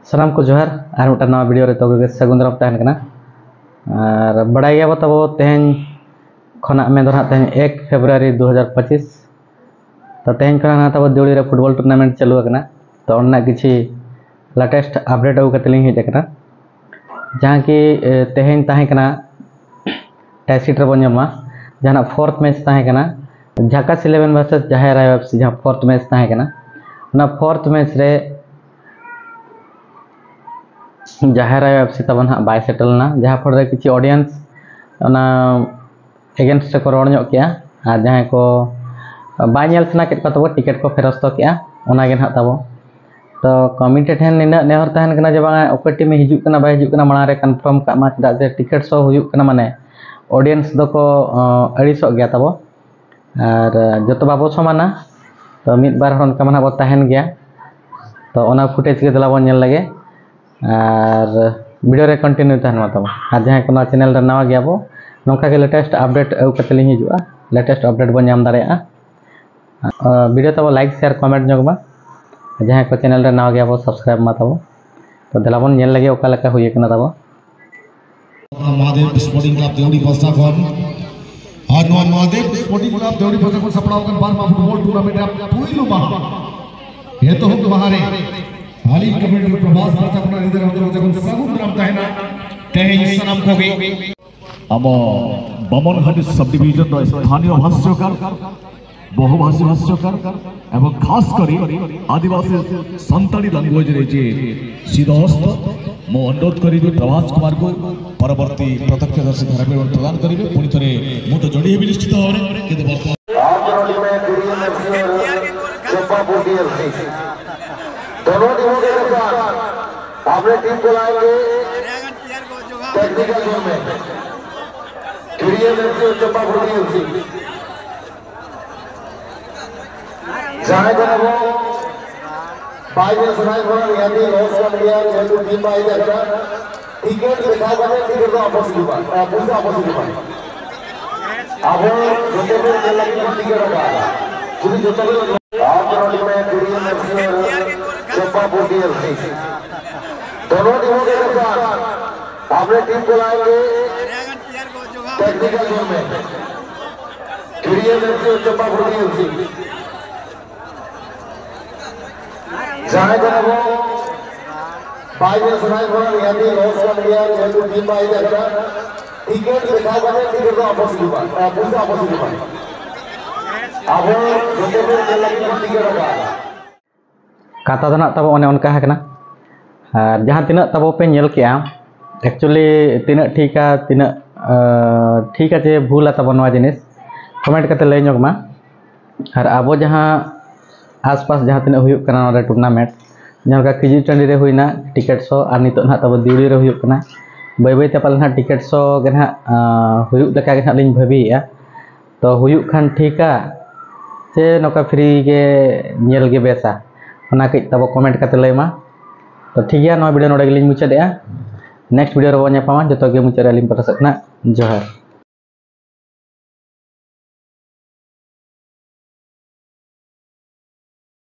सानाम को जोहार और मिट्टा नवा वीडियो रे तो सगुन दाराम तहन कना और बड़ाई गया तब तेहन खना में दो तेहन 1 फेब्रुआरी 2025 तो तेहन खना तब देवड़ी रे फुटबॉल टूर्नामेंट चालू करना तो उन्ना किछि लेटेस्ट अपडेट अगु कतलिंग हेज कना जहां कि तेहन ताहे कना टैसीट रे बन जमा जहां फोर्थ मैच ताहे कना झाकास 11 वर्सेस जहाय राय एफसी जहां फोर्थ मैच ताहे कना उना फोर्थ मैच रे जहाय राय एफसी तबन हा बाय सेटल ना जहां फर रे किछि ऑडियंस उना अगेंस्ट को रोड ᱧᱚᱜ किया और जहां को बाय नेल सना केट को तब टिकट को फेरस्त किया उना गे ना तब तो कमिटी ठेन निना नेहर तहन कना जे बांगा ओके टीम हिजु कना बाय हिजु कना माना रे कंफर्म का मा चदा जे टिकट सो हुयु कना माने ऑडियंस दो को अड़ीसो गया तब और जतो बाबो समाना तो मिद बार हन का माना बो तहन गया तो ओना फुटेज के दला बन नेल लगे और वीडियो रे कंटिन्यू तहन मा तब और जहां को चैनल रे नवा गया बो नोका के लेटेस्ट अपडेट अउ कतली हिजुआ लेटेस्ट अपडेट बन नाम दारेआ वीडियो तब लाइक शेयर कमेंट जगमा जहां को चैनल रे नवा गया बो सब्सक्राइब मा तब तो दला बन नेल लगे ओका लका हुई कना तब महादेव स्पोर्टिंग क्लब देवड़ी फस्टा कोन और महादेव स्पोर्टिंग क्लब देवड़ी फस्टा कोन सपड़ाव कन बार मा फुटबॉल टूर्नामेंट आप पुइलु मा ये तो हम बाहरे हाली कमेंट प्रभास वर्षा कोन इधर हम जगन सगुन राम तहना तेहे सनम कोगे आम बमनघाटी सब डिवीजन स्थानीय भाष्यकार बहुभाषी भाष्यकार एवं खास करी आदिवासी संताली लैंग्वेज रे जे सीधहस्त मो अनुरोध करी प्रभास कुमार को परवर्ती प्रत्यक्षदर्शी धारा में प्रदान करेंगे पुणी थे मु तो जोड़ी निश्चित भाव में केते वर्ष दोनों टीमों के अनुसार अपने टीम को लाएंगे टेक्निकल जोन में क्रिएट एफसी और चंपापुरी एफसी जहां पर वो बाइबल सुनाई बोला यानी लॉस कर लिया जेतु टीम आई जाता टिकट दिखा बने टिकट को आपस की बात पूरा आपस की बात अब जोते पे चल लगी टिकट होगा पूरी जोते पे आप रोली में क्रिएट एफसी और चंपापुरी एफसी दोनों टीमों के अनुसार अपने टीम को लाएंगे टेक्निकल जोन में क्रिएट एफसी और चंपापुरी एफसी जहां पर वो बाइबल सुनाई बोला यानी लॉस कर लिया जेतु टीम आई जाता टिकट दिखा बने टिकट को आपस की बात पूरा आपस की बात अब जोते पे चल लगी टिकट होगा कथा दना तब ओने उनका है कना जहां तिना तब पे नेल किया एक्चुअली तिना ठीक है जे भूला तब नवा जिनिस कमेंट करते लय ᱧᱚᱜ मा और अब जहां आसपास जहां तिना हुयु कना रे टूर्नामेंट जहां का किजी टंडी रे हुइना टिकट सो और नितो ना तब दिउड़ी रे हुयु कना बै बै ते पाल ना टिकट सो गे ना हुयु लका गे ना लिंग भाबिया तो हुयु खान ठीका जे नोका फ्री गे नेल गे बेसा ओना के तब कमेंट करते लय मा तो ठीक है नवा वीडियो नोडे गेलिंग मुचादेआ नेक्स्ट वीडियो रे बो ᱧᱟᱯᱟᱢᱟ जतो गे मुचारे लिंग पटसकना जोहार।